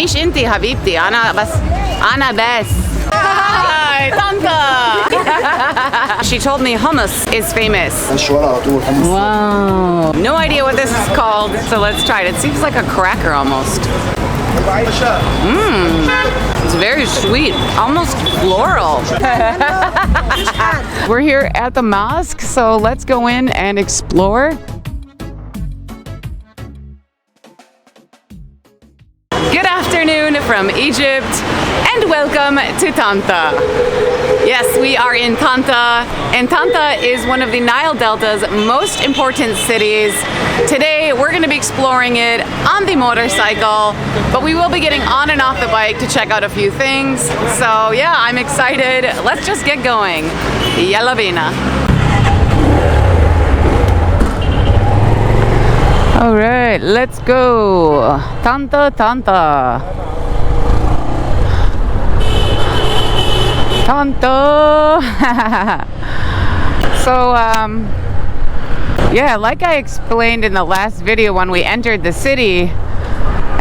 مش انتي حبيبتي أنا بس Hi, Tanta. She told me hummus is famous. الشوارع على طول حمص. Wow. No idea what this is called, so let's try it. It seems like a cracker almost. It's very sweet, almost floral. We're here at the mosque, so let's go in and explore. Good afternoon from Egypt and welcome to Tanta. Yes, we are in Tanta, and Tanta is one of the Nile Delta's most important cities. Today we're going to be exploring it on the motorcycle, but we will be getting on and off the bike to check out a few things. So yeah, I'm excited. Let's just get going. Yalla bina. All right, let's go. Tanta, Tanta. Tanta. So, yeah, like I explained in the last video when we entered the city,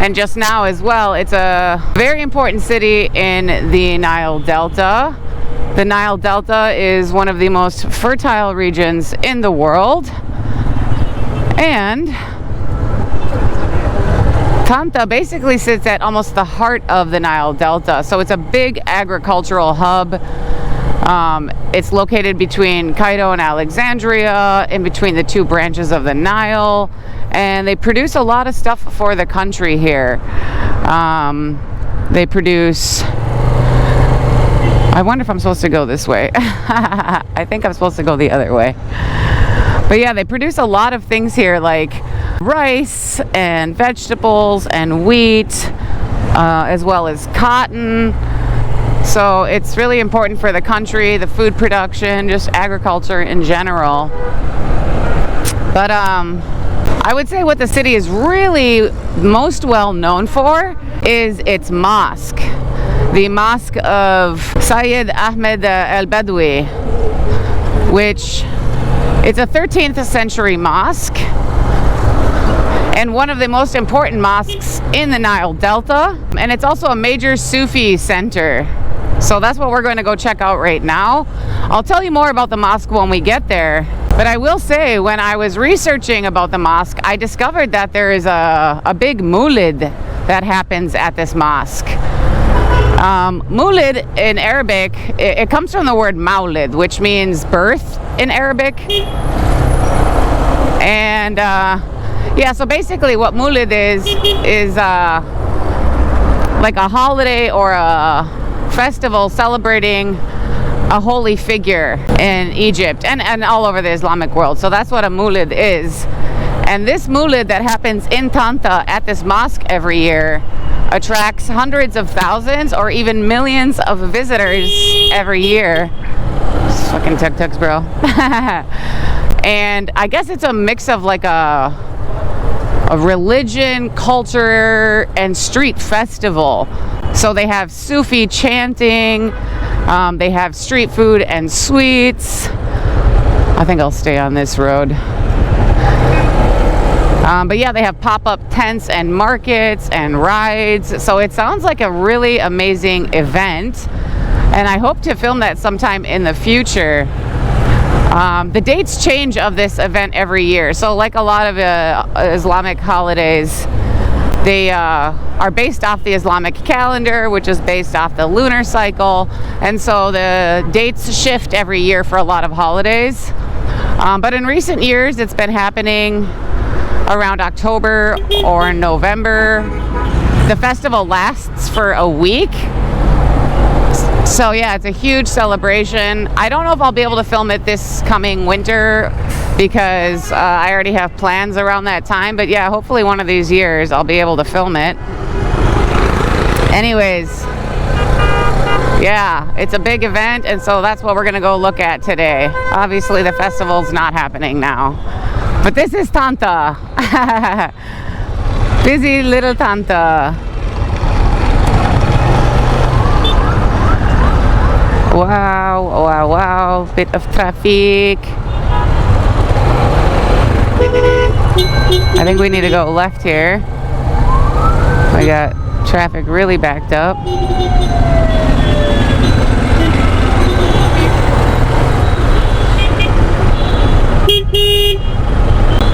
and just now as well, it's a very important city in the Nile Delta. The Nile Delta is one of the most fertile regions in the world, and Tanta basically sits at almost the heart of the Nile Delta, so it's a big agricultural hub. It's located between Cairo and Alexandria, in between the two branches of the Nile, and they produce a lot of stuff for the country here. They produce... I wonder if I'm supposed to go this way. I think I'm supposed to go the other way. But yeah, they produce a lot of things here, like rice and vegetables and wheat, as well as cotton. So it's really important for the country, the food production, just agriculture in general. But I would say what the city is really most well known for is its mosque. The mosque of Sayyid Ahmad al-Badawi, which it's a 13th century mosque and one of the most important mosques in the Nile Delta, and it's also a major Sufi center. So that's what we're going to go check out right now. I'll tell you more about the mosque when we get there, but I will say when I was researching about the mosque, I discovered that there is a big mulid that happens at this mosque. Mulid in Arabic, it comes from the word maulid, which means birth in Arabic. And yeah, so basically what Mulid is like a holiday or a festival celebrating a holy figure in Egypt and all over the Islamic world. So that's what a Mulid is. And this Mulid that happens in Tanta at this mosque every year attracts hundreds of thousands or even millions of visitors every year. Fucking tuk-tuks, bro. And I guess it's a mix of like a religion, culture, and street festival. So they have Sufi chanting, they have street food and sweets. I think I'll stay on this road. But yeah, they have pop-up tents and markets and rides. So it sounds like a really amazing event. And I hope to film that sometime in the future. The dates change of this event every year. So like a lot of Islamic holidays, they are based off the Islamic calendar, which is based off the lunar cycle. And so the dates shift every year for a lot of holidays. But in recent years, it's been happening around October or November. The festival lasts for a week. So yeah, it's a huge celebration. I don't know if I'll be able to film it this coming winter because I already have plans around that time. But yeah, hopefully one of these years I'll be able to film it. Anyways, yeah, it's a big event, and so that's what we're gonna go look at today. Obviously the festival's not happening now, but this is Tanta. Busy little Tanta. Wow, wow, wow, bit of traffic. I think we need to go left here. We got Traffic really backed up.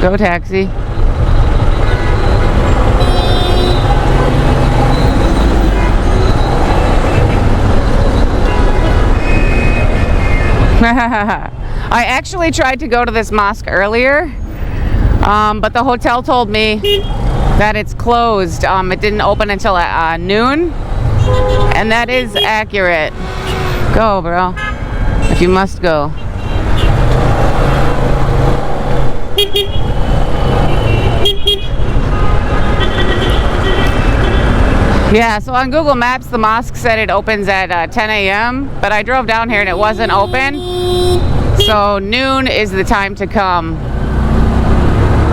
Go taxi. I actually tried to go to this mosque earlier, but the hotel told me that it's closed. It didn't open until noon, and that is accurate. Go, bro, if you must go. Yeah, so on Google Maps, the mosque said it opens at 10 a.m., but I drove down here and it wasn't open. So noon is the time to come.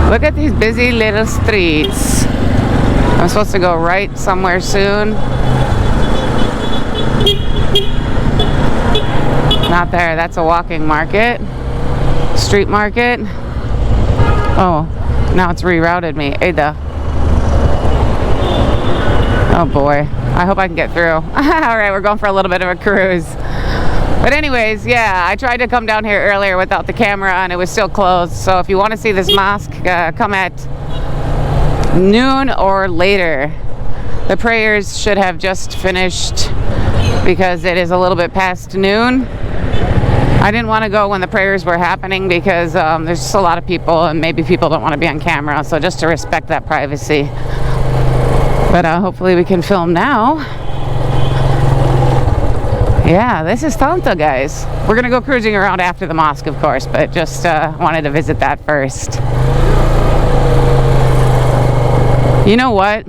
Look at these busy little streets. I'm supposed to go right somewhere soon. Not there, that's a walking market. Street market. Oh, now it's rerouted me. Ada. Oh boy, I hope I can get through. Alright, we're going for a little bit of a cruise. But anyways, yeah, I tried to come down here earlier without the camera and it was still closed. So if you want to see this mosque, come at noon or later. The prayers should have just finished because it is a little bit past noon. I didn't want to go when the prayers were happening because there's just a lot of people and maybe people don't want to be on camera. So just to respect that privacy. But hopefully we can film now. Yeah, this is Tanta, guys. We're going to go cruising around after the mosque, of course, but just wanted to visit that first. You know what?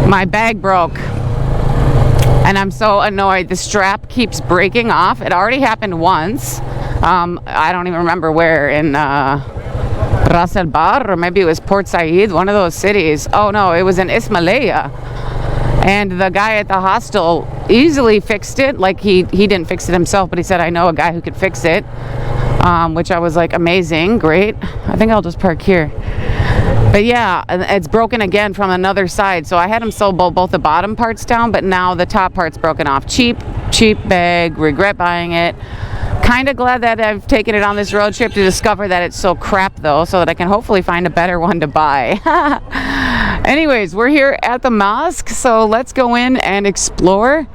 My bag broke. And I'm so annoyed. The strap keeps breaking off. It already happened once. I don't even remember where, in Ras El Bar, or maybe it was Port Said, one of those cities. Oh no, it was in Ismailia. And the guy at the hostel easily fixed it. Like he didn't fix it himself, but he said, I know a guy who could fix it. Which I was like, amazing, great. I think I'll just park here. But yeah, it's broken again from another side. So I had him sew both the bottom parts down, but now the top part's broken off. Cheap bag, regret buying it. Kind of glad that I've taken it on this road trip to discover that it's so crap though, so that I can hopefully find a better one to buy. Anyways, we're here at the mosque, so let's go in and explore.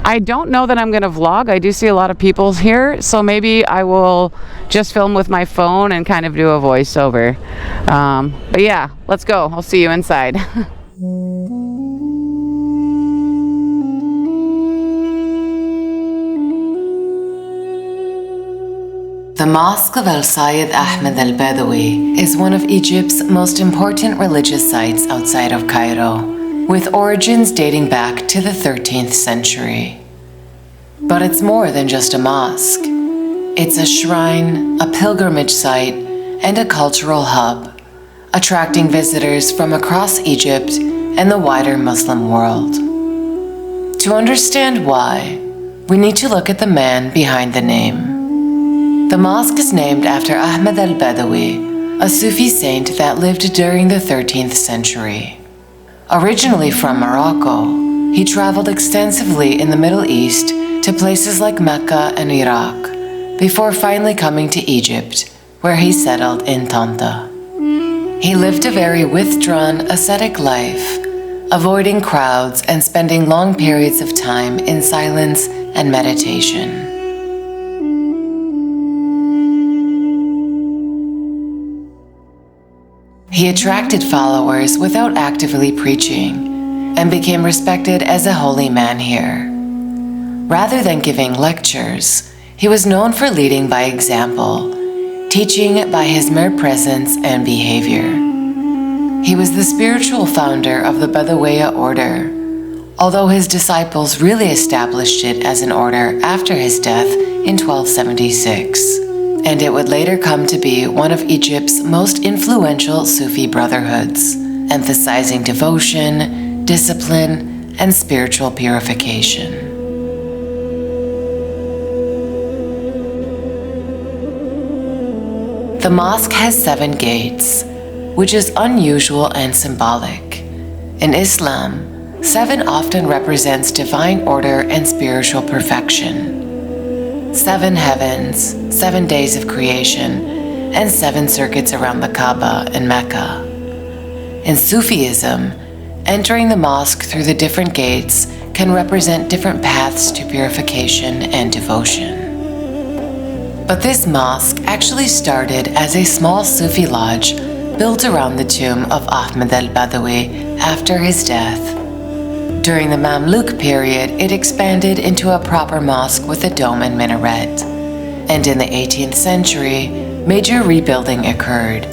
I don't know that I'm going to vlog. I do see a lot of people here, so maybe I will just film with my phone and kind of do a voiceover. But yeah, let's go. I'll see you inside. The Mosque of Al-Sayyid Ahmad al-Badawi is one of Egypt's most important religious sites outside of Cairo, with origins dating back to the 13th century. But it's more than just a mosque. It's a shrine, a pilgrimage site, and a cultural hub, attracting visitors from across Egypt and the wider Muslim world. To understand why, we need to look at the man behind the name. The mosque is named after Ahmad al-Badawi, a Sufi saint that lived during the 13th century. Originally from Morocco, he traveled extensively in the Middle East to places like Mecca and Iraq, before finally coming to Egypt, where he settled in Tanta. He lived a very withdrawn, ascetic life, avoiding crowds and spending long periods of time in silence and meditation. He attracted followers without actively preaching, and became respected as a holy man here. Rather than giving lectures, he was known for leading by example, teaching by his mere presence and behavior. He was the spiritual founder of the Badawiya order, although his disciples really established it as an order after his death in 1276. And it would later come to be one of Egypt's most influential Sufi brotherhoods, emphasizing devotion, discipline, and spiritual purification. The mosque has 7 gates, which is unusual and symbolic. In Islam, 7 often represents divine order and spiritual perfection. 7 heavens, 7 days of creation, and 7 circuits around the Kaaba in Mecca. In Sufism, entering the mosque through the different gates can represent different paths to purification and devotion. But this mosque actually started as a small Sufi lodge built around the tomb of Ahmad al-Badawi after his death. During the Mamluk period, it expanded into a proper mosque with a dome and minaret. And in the 18th century, major rebuilding occurred,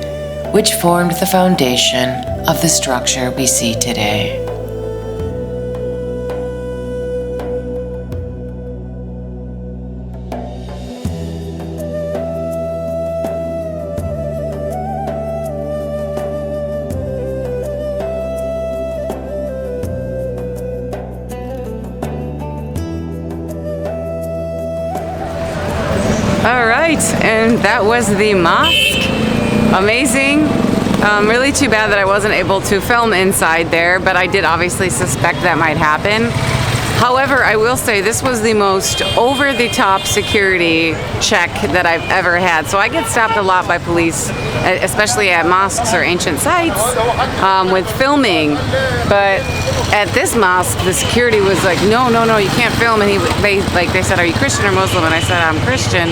which formed the foundation of the structure we see today. All right, and that was the mosque. Amazing. Really too bad that I wasn't able to film inside there, but I did obviously suspect that might happen. However, I will say this was the most over-the-top security check that I've ever had. So I get stopped a lot by police, especially at mosques or ancient sites, with filming. But at this mosque, the security was like, no, you can't film. And they said, are you Christian or Muslim? And I said, I'm Christian.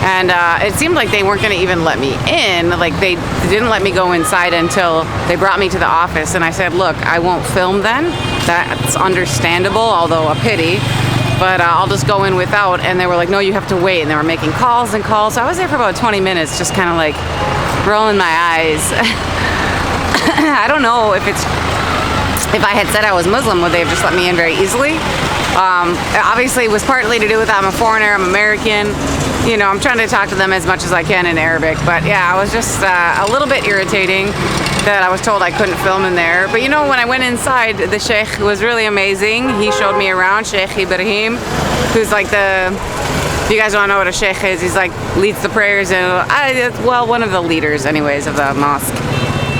And it seemed like they weren't going to even let me in. Like they didn't let me go inside until they brought me to the office. And I said, look, I won't film then. That's understandable, although a pity. But I'll just go in without. And they were like, no, you have to wait. And they were making calls and calls. So I was there for about 20 minutes, just kind of like rolling my eyes. I don't know if I had said I was Muslim, would they have just let me in very easily? Obviously, it was partly to do with I'm a foreigner, I'm American. You know, I'm trying to talk to them as much as I can in Arabic. But yeah, I was just a little bit irritating that I was told I couldn't film in there. But you know, when I went inside, the Sheikh was really amazing. He showed me around, Sheikh Ibrahim, who's like if you guys don't know what a Sheikh is, he's like leads the prayers and, well, one of the leaders anyways of the mosque.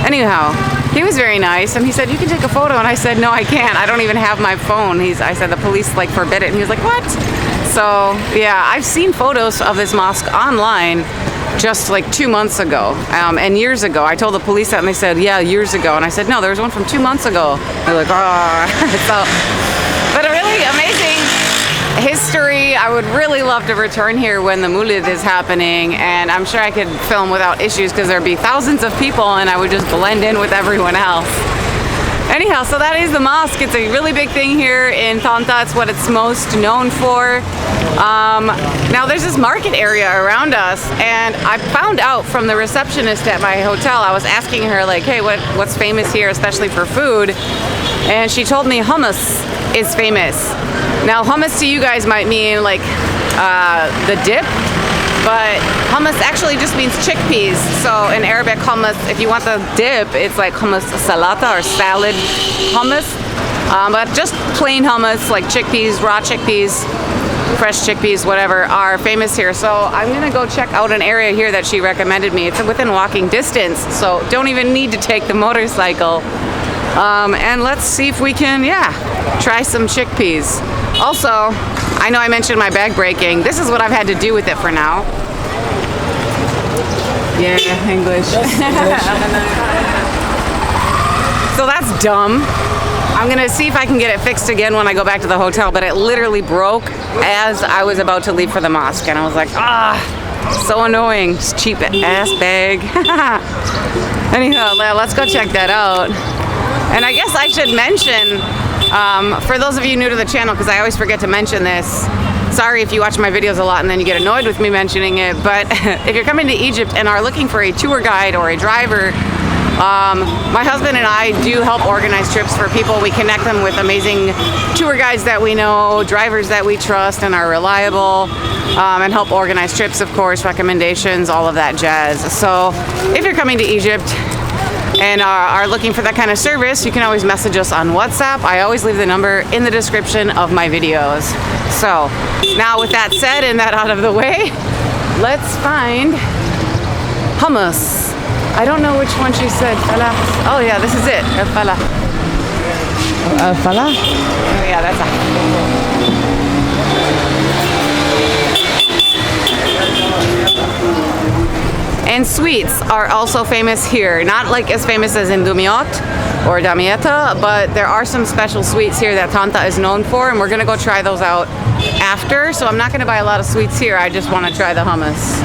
Anyhow, he was very nice, and he said, you can take a photo, and I said, no, I can't. I don't even have my phone. I said, the police like forbid it, and he was like, what? So yeah, I've seen photos of this mosque online just like 2 months ago and years ago. I told the police that, and they said, yeah, years ago. And I said, no, there was one from 2 months ago. They're like, oh. But a really amazing history. I would really love to return here when the Mawlid is happening, and I'm sure I could film without issues because there'd be thousands of people and I would just blend in with everyone else. Anyhow, so that is the mosque. It's a really big thing here in Tanta. It's what it's most known for. Now there's this market area around us, and I found out from the receptionist at my hotel. I was asking her like, hey, what's famous here, especially for food? And she told me hummus is famous. Now hummus to you guys might mean like the dip, but hummus actually just means chickpeas. So in Arabic, hummus, if you want the dip, it's like hummus salata or salad hummus. But just plain hummus, like chickpeas, raw chickpeas, fresh chickpeas, whatever, are famous here. So I'm gonna go check out an area here that she recommended me. It's within walking distance, so don't even need to take the motorcycle. And let's see if we can, try some chickpeas. Also, I know I mentioned my bag breaking. This is what I've had to do with it for now. Yeah, English. So that's dumb. I'm gonna see if I can get it fixed again when I go back to the hotel, but it literally broke as I was about to leave for the mosque, and I was like, so annoying. Just cheap ass bag. Anyhow, let's go check that out. And I guess I should mention, for those of you new to the channel, because I always forget to mention this, sorry if you watch my videos a lot and then you get annoyed with me mentioning it, but if you're coming to Egypt and are looking for a tour guide or a driver, my husband and I do help organize trips for people. We connect them with amazing tour guides that we know, drivers that we trust and are reliable, and help organize trips, of course, recommendations, all of that jazz. So if you're coming to Egypt and are looking for that kind of service, you can always message us on WhatsApp. I always leave the number in the description of my videos. So now with that said and that out of the way, let's find hummus. I don't know which one she said. Falah. Oh yeah, this is it. Falah. Falah? Oh, yeah, that's And sweets are also famous here. Not like as famous as in Dumyat or Damietta, but there are some special sweets here that Tanta is known for, and we're gonna go try those out after. So I'm not gonna buy a lot of sweets here. I just want to try the hummus.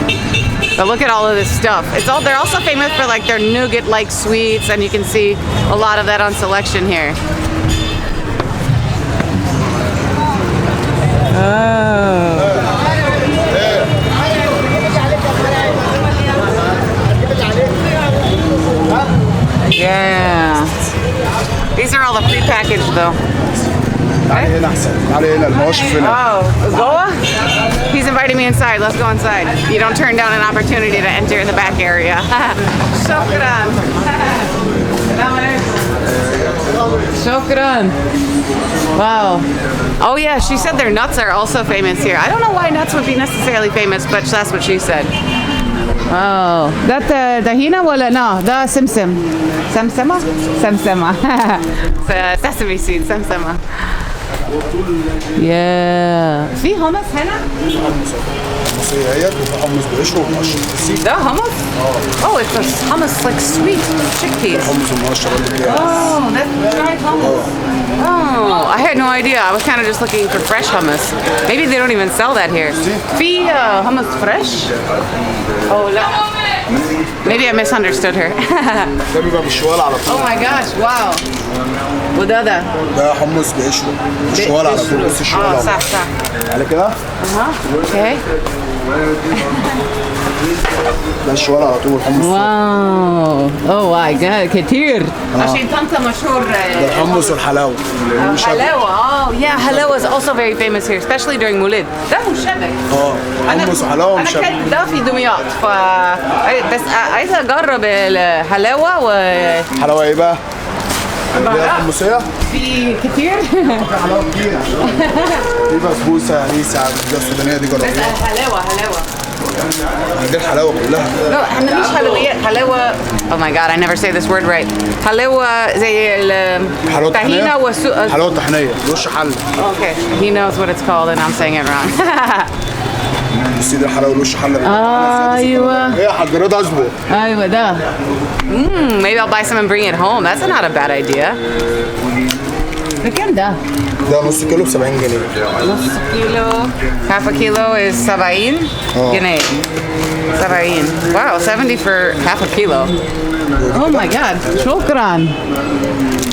But look at all of this stuff. They're also famous for like their nougat-like sweets, and you can see a lot of that on selection here. Oh. Yeah. These are all the prepackaged though. Oh, Goa? He's inviting me inside. Let's go inside. You don't turn down an opportunity to enter in the back area. Shukran. Shukran. Wow. Oh yeah, she said their nuts are also famous here. I don't know why nuts would be necessarily famous, but that's what she said. Oh, that tahina wala no, da simsim. Samsama? Samsama. Sesame seed, samsama. Yeah. في hummus هنا؟ ده hummus? Oh, it's a hummus like sweet chickpeas. Oh, that's dried hummus. Oh, I had no idea. I was kind of just looking for fresh hummus. Maybe they don't even sell that here. في hummus fresh? Oh, لا. Maybe I misunderstood her. Oh my gosh, wow. وده ده حمص بقشره الشوارع على طول بص الشوارع صح صح على كده اوكي ده الشوارع على طول الحمص واو اوه ماي جاد كتير عشان طنطا مشهور الحمص والحلاوه halawa. Oh yeah, halawa is also very famous here, especially during Moulid. ده مشبك حمص وحلاوه ومشبك. انا كنت ده في دمياط بس عايزه اجرب الحلاوه حلاوه ايه بقى؟ حمصيه؟ في كتير؟ حلاوه كتير في بسبوسه هريسه السودانيه دي جربيها. بس حلاوه دي الحلاوه كلها. لا احنا مش حلويات حلاوه. Oh my god, I never say this word right. حلاوه زي الطحينه حلاوه طحينيه وش حل. Okay, he knows what it's called and I'm saying it wrong. بصي دي الحلاوه الوش حل. ايوه. ايه يا حاج رضا اصبر. ايوه ده. Maybe I'll buy some and bring it home. That's not a bad idea. بكام ده؟ ده نص كيلو ب 70 جنيه. نص كيلو half a kilo is 70 جنيه. 70. Wow, 70 for half a kilo. Oh my god. شكرا.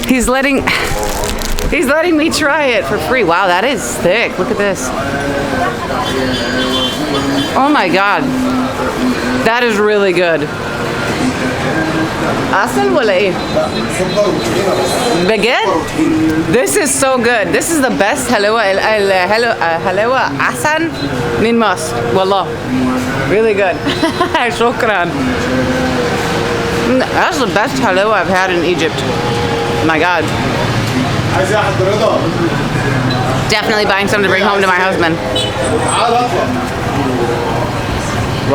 He's letting me try it for free. Wow, that is thick. Look at this. Oh my god. That is really good. عسل ولا ايه؟ بجد؟ This is so good. This is the best halawa عسل من مصر. والله. Really good. شكرا. That's the best halawa I've had in Egypt. My god. Definitely buying some to bring home to my husband.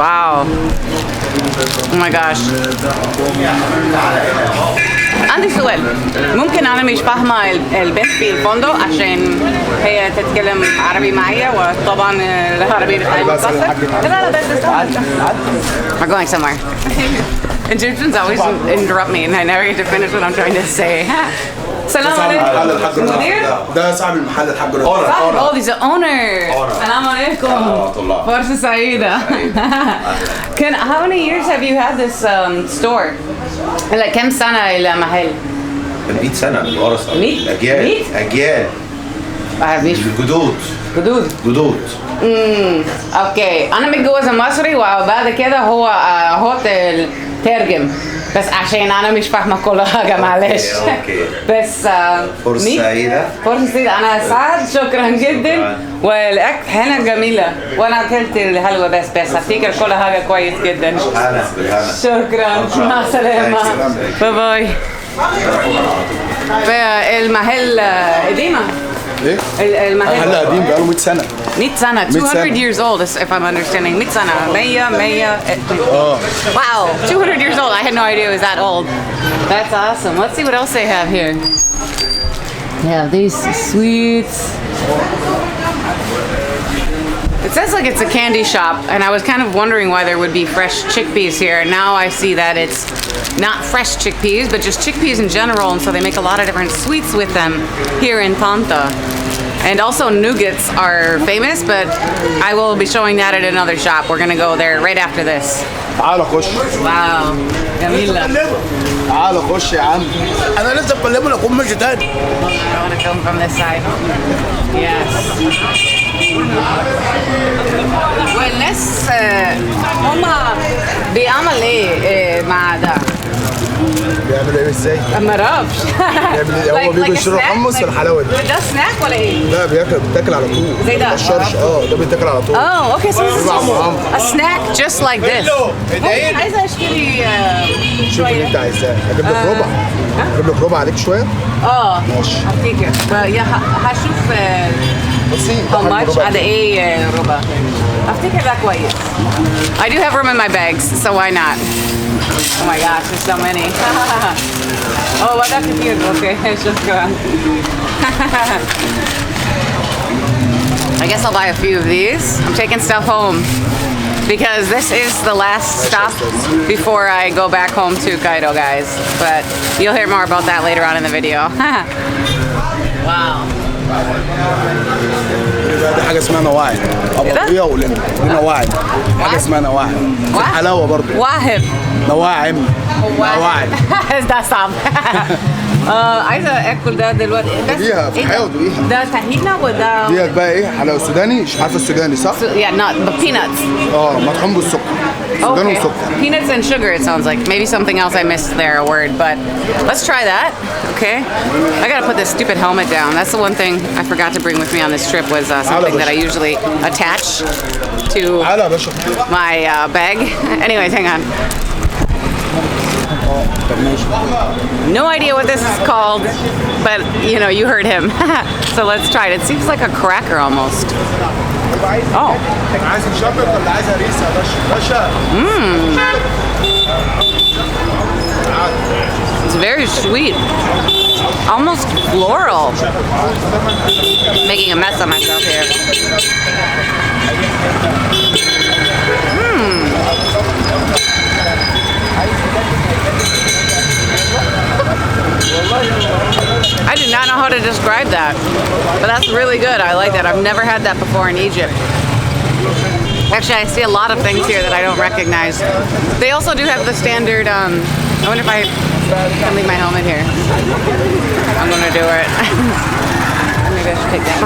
Wow. Oh my gosh. عندي سؤال. ممكن أنا مش فاهمة البنت في الفندق عشان هي تتكلم عربي معايا وطبعا العربي بتاعي متأثر. لا بس we're going somewhere. Egyptians always interrupt me and I never get to finish what I'm trying to say. السلام عليكم. مدير؟ ده صاحب المحل الحاج رضا. Oh, he's the owner. السلام عليكم. فرصة سعيدة. How many years have you had this store? like كم سنة المحل؟ 100 سنة من ورا. 100 أجيال. جدود. اوكي انا متجوزة مصري وبعد كده هو ترجم بس عشان انا مش فاهمه كل حاجه معلش. اوكي. بس فرصه سعيده. انا سعد شكرا جدا والاكل هنا جميله وانا اكلت الحلوى بس هفتكر كل حاجه كويس جدا. شكرا مع السلامه باي باي. المحل قديمه. ايه؟ المحل قديم بقاله 100 سنه. 100 سنة, 200 years old if I'm understanding. 100 سنة, 100. Wow, 200 years old. I had no idea it was that old. That's awesome. Let's see what else they have here. Yeah, these sweets. It says like it's a candy shop, and I was kind of wondering why there would be fresh chickpeas here. Now I see that it's not fresh chickpeas, but just chickpeas in general, and so they make a lot of different sweets with them here in Tanta. And also nougats are famous, but I will be showing that at another shop. We're gonna go there right after this. تعال خش. Wow, جميلة. تعال خش يا عم. انا لسه بكلمه لكم مش تاني. I want to film from this side. Yes. والناس هما بيعمل ايه مع ده؟ بيعمل ايه ازاي؟ ما اعرفش. هو بيجوا يشتروا حمص والحلاوه دي. ده سناك ولا ايه؟ لا بيتاكل على طول. زي ده؟ الشرش ده بيتاكل على طول. Oh, okay, so this is a snack just like this. عايزة اشتري شوف اللي انت عايزاه. اجيب لك ربع. اجيب لك ربع عليك شويه. ماشي. افتكر. هشوف بصي how much على ايه ربع. افتكر ده كويس. I do have room in my bags, so why not? Oh my gosh, there's so many. Oh, what that's cute. Okay, it's just good. I guess I'll buy a few of these. I'm taking stuff home because this is the last stop before I go back home to Cairo, guys. But you'll hear more about that later on in the video. Wow. دي حاجه اسمها نواعم. ابطيه ولنا. دي نواعم. حاجه اسمها نواعم. حلاوه برضه. واهب. نواعم. نواعم. ده صعب. عايزه اكل ده دلوقتي. دوقيها في حياه ودوقيها. ده طحينه وده ديت بقى ايه؟ حلاوه سوداني. مش عارفه السوداني صح؟ yeah, not the peanuts. مطحون بالسكر. سوداني وسكر. Peanuts and sugar, it sounds like. Maybe something else I missed there, a word, but let's try that, okay? I gotta put this stupid helmet down. That's the one thing I forgot to bring with me on this trip was something that I usually attach to my bag. Anyways, hang on. No idea what this is called, but you know, you heard him. So let's try it. It seems like a cracker almost. Oh. It's very sweet. Almost floral. I'm making a mess of myself here. I do not know how to describe that, but that's really good. I like that. I've never had that before in Egypt. Actually, I see a lot of things here that I don't recognize. They also do have the standard, I wonder if I can leave my helmet here. I'm gonna do it. Maybe I should take that.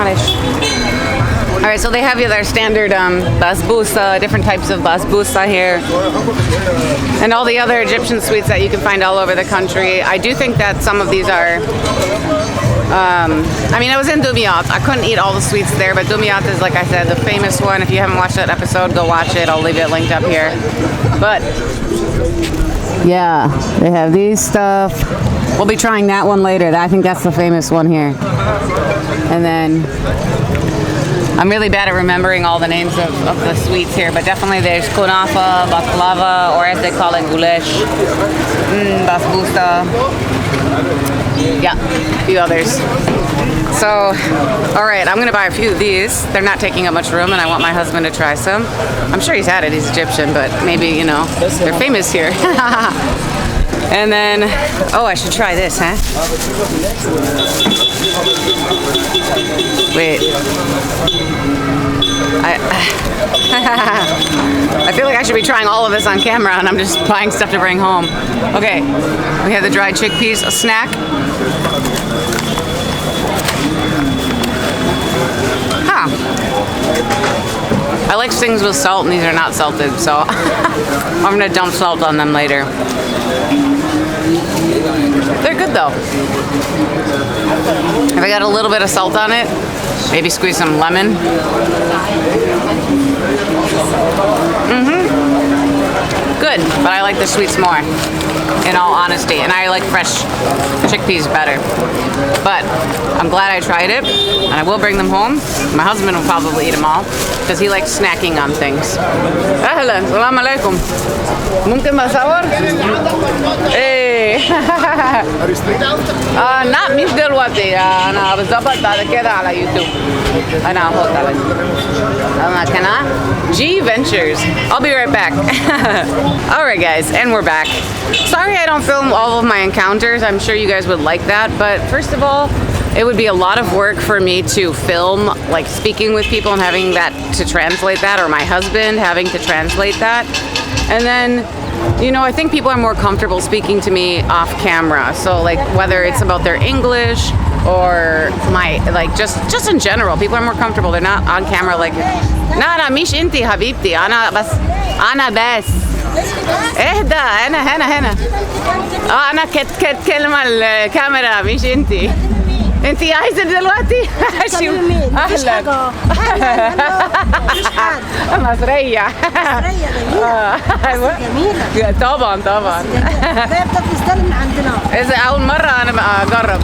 All right, so they have their standard basbousa, different types of basbousa here, and all the other Egyptian sweets that you can find all over the country. I do think that some of these are, I mean, I was in Dumiyat. I couldn't eat all the sweets there, but Dumiyat is, like I said, the famous one. If you haven't watched that episode, go watch it. I'll leave it linked up here. But yeah, they have these stuff. We'll be trying that one later. I think that's the famous one here. And then I'm really bad at remembering all the names of the sweets here, but definitely there's kunafa, baklava, or as they call it, gulesh, basbousa. Yeah, a few others. So, all right, I'm gonna buy a few of these. They're not taking up much room, and I want my husband to try some. I'm sure he's had it, he's Egyptian, but maybe, you know, they're famous here. And then, oh, I should try this, huh? Wait. I feel like I should be trying all of this on camera, and I'm just buying stuff to bring home. Okay, we have the dried chickpeas, a snack. Huh. I like things with salt, and these are not salted, so I'm gonna dump salt on them later. They're good though. If I got a little bit of salt on it, maybe squeeze some lemon. Good, but I like the sweets more, in all honesty, and I like fresh chickpeas better. But I'm glad I tried it, and I will bring them home. My husband will probably eat them all, because he likes snacking on things. Ahlan, salam alaikum. Mumkin ma sawar? Hey. ايه لا مش دلوقتي انا بظبط بعد كده على يوتيوب انا هحط على انا كنا G Ventures. I'll be right back. Alright guys, and we're back. Sorry I don't film all of my encounters. I'm sure you guys would like that, but first of all, it would be a lot of work for me to film like speaking with people and having that to translate that, or my husband having to translate that. And then, you know, I think people are more comfortable speaking to me off camera. So like whether it's about their English or my like just in general, people are more comfortable. They're not on camera like لا مش انتي حبيبتي انا بس اهدى هنا انا كلمة الكاميرا مش انتي عايزة دلوقتي اهلا مصرية جميلة طبعا جاية بتستلم من عندنا إذا أول مرة أنا أجرب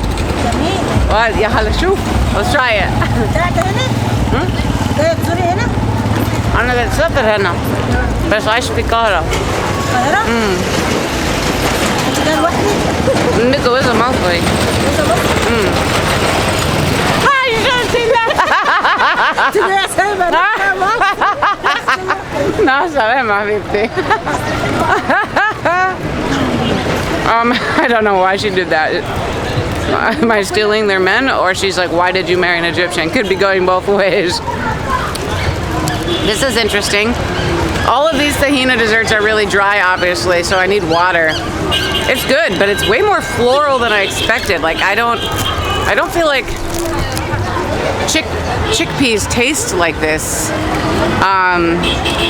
جميل يا هلا شوف let's try it جاية تزوري هنا؟ أنا بسافر هنا بس عايش في القاهرة القاهرة؟ أنت جاية لوحدك؟ متجوزة مصري هاي شفتي أنت جاية سايبة مع السلامة حبيبتي I don't know why she did that. Am I stealing their men? Or she's like, why did you marry an Egyptian? Could be going both ways. This is interesting. All of these tahina desserts are really dry, obviously, so I need water. It's good, but it's way more floral than I expected. Like, I don't feel like chickpeas taste like this,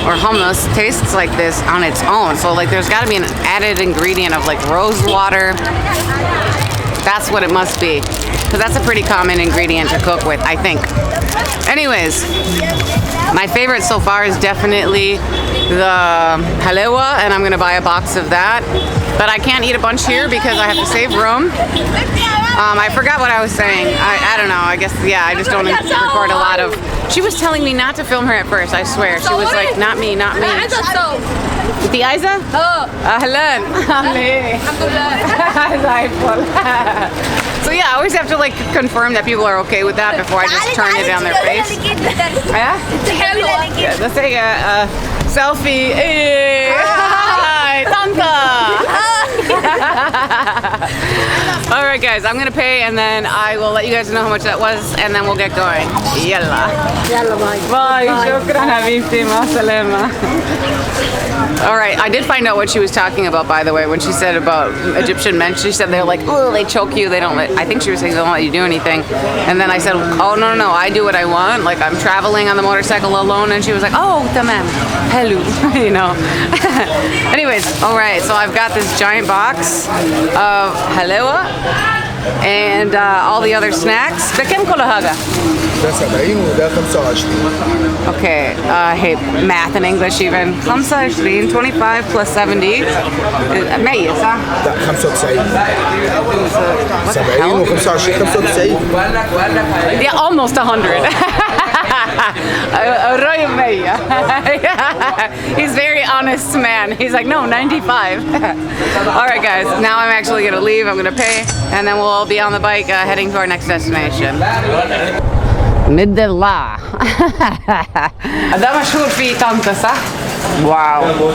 or hummus tastes like this on its own. So like there's got to be an added ingredient of like rose water. That's what it must be, because that's a pretty common ingredient to cook with, I think. Anyways, my favorite so far is definitely the halawa, and I'm gonna buy a box of that. But I can't eat a bunch here because I have to save room. I forgot what I was saying. I don't know. I guess, yeah, I just don't record a lot of... She was telling me not to film her at first, I swear. She was like, not me. انت عايزة؟ اهلا عاملة ايه؟ الحمد لله زي الفل. So yeah, I always have to like confirm that people are okay with that before I just turn it down their face. Yeah? Let's take a selfie. Hey! Hi, Tanta! Alright guys, I'm gonna pay and then I will let you guys know how much that was and then we'll get going. Yalla. Bye. Shukran habibti. Ma salama. Alright, I did find out what she was talking about, by the way, when she said about Egyptian men. She said they're like, oh, they choke you, they don't let, I think she was saying they don't let you do anything. And then I said, oh, no, I do what I want. Like, I'm traveling on the motorcycle alone. And she was like, oh, tamam, hello, you know. Anyways, alright, so I've got this giant box of halawa and all the other snacks. بكم كل هذا؟ ده 70 وده 25. Okay, I hate math and English even. 25, 25 plus 70. مية صح؟ لا 95. 70 و25 95. Yeah, almost 100. قريب 100. He's very honest man. He's like, no, 95. Alright guys, now I'm actually gonna leave. I'm gonna pay and then we'll be on the bike heading to our next destination. مد الله. ده مشهور في طنطا صح؟ واو.